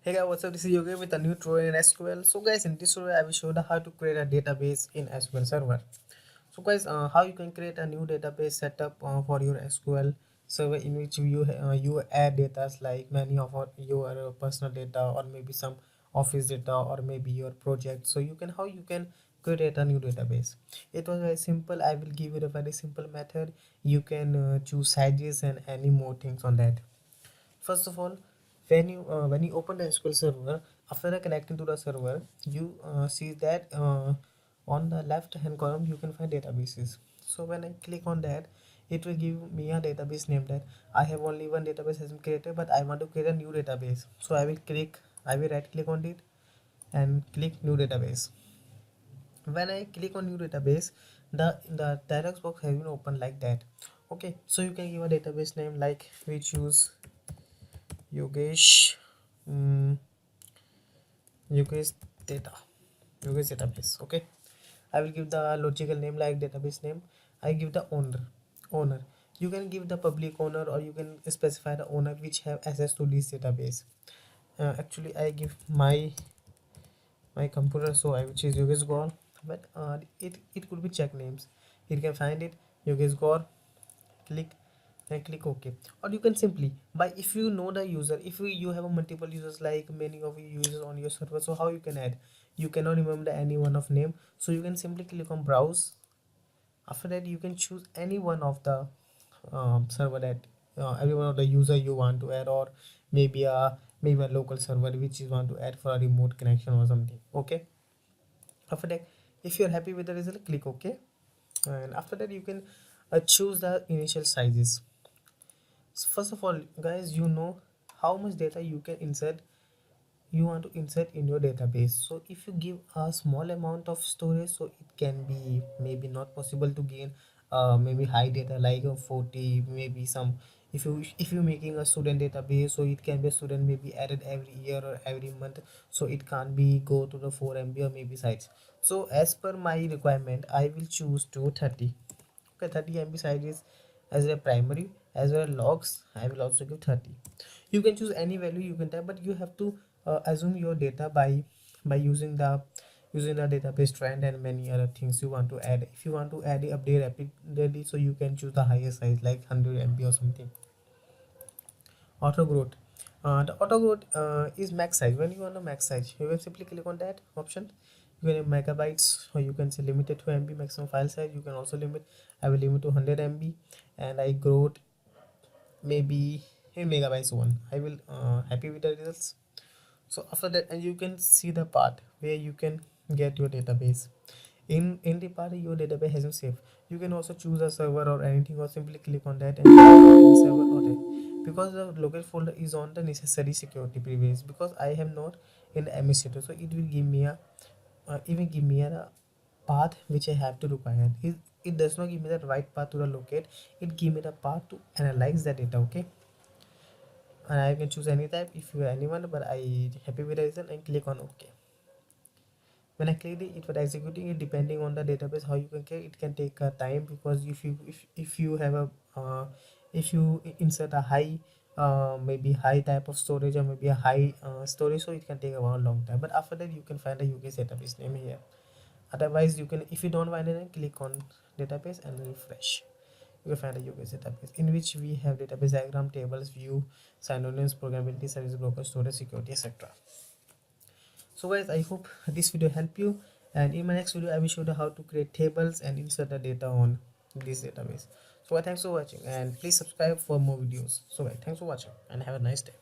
Hey guys, what's up? This is Yogi with a new tutorial in SQL. So guys, in this tutorial I will show you how to create a database in SQL Server. So guys, how you can create a new database setup for your SQL server, in which you add data like many of your personal data, or maybe some office data, or maybe your project. So how you can create a new database. It was very simple. I will give you a very simple method. You can choose sizes and any more things on that. First of all, when you open the SQL server, after connecting to the server, you see that on the left hand column you can find databases. So when I click on that, it will give me a database name that I have only one database has been created, but I want to create a new database. So I will right click on it and click new database. When I click on new database, the dialog box has been opened like that. Okay, so you can give a database name, like we choose Yogesh, mm, Yogesh data, Yogesh database. Okay, I will give the logical name like database name. I give the owner. You can give the public owner, or you can specify the owner which have access to this database. Actually, I give my computer, so I will choose Yogesh Gaur, but it could be check names. You can find it Yogesh Gaur, click and click OK. Or you can simply, by if you know the user, if you have a multiple users, like many of you users on your server, so how you can add, you cannot remember any one of name, so you can simply click on browse. After that, you can choose any one of the server that every one of the user you want to add, or maybe a local server which you want to add for a remote connection or something. Okay, after that, if you're happy with the result, click OK. And after that, you can choose the initial sizes. So first of all, guys, you know how much data you want to insert in your database. So if you give a small amount of storage, so it can be maybe not possible to gain maybe high data like 40, maybe some. If you're making a student database, so it can be a student maybe added every year or every month, so it can't be go to the 4 MB or maybe size. So as per my requirement, I will choose to 30. Okay, 30 MB size is as a primary. As well as logs, I will also give 30. You can choose any value you can type, but you have to assume your data by using the database trend and many other things you want to add. If you want to add the update rapidly, so you can choose the highest size like 100 MB or something. Auto growth, the auto growth is max size. When you want the max size, you can simply click on that option. You can have megabytes, or you can say limited to MB maximum file size. You can also limit, I will limit to 100 MB, and I growth maybe in megabytes one. I will happy with the results. So after that, and you can see the part where you can get your database. In the part your database has been saved, you can also choose a server or anything, or simply click on that and server or that, because the local folder is on the necessary security privilege, because I have not in the administrator, so it will give me a even give me a path which I have to require. It does not give me the right path to the locate, it give me the path to analyze the data. Okay, and I can choose any type if you are anyone, but I happy with the result and click on OK. When I click it was executing it. Depending on the database how you can click, it can take time, because if you have a if you insert a high maybe high type of storage, or maybe a high storage, so it can take a long time. But after that, you can find a UK database name here. Otherwise, you can, if you don't find it, click on database and refresh. You will find a UK database in which we have database diagram, tables, view, synonyms, programmability, service broker, storage, security, etc. So guys, I hope this video helped you, and in my next video I will show you how to create tables and insert the data on this database. So thanks for watching, and please subscribe for more videos. So guys, thanks for watching and have a nice day.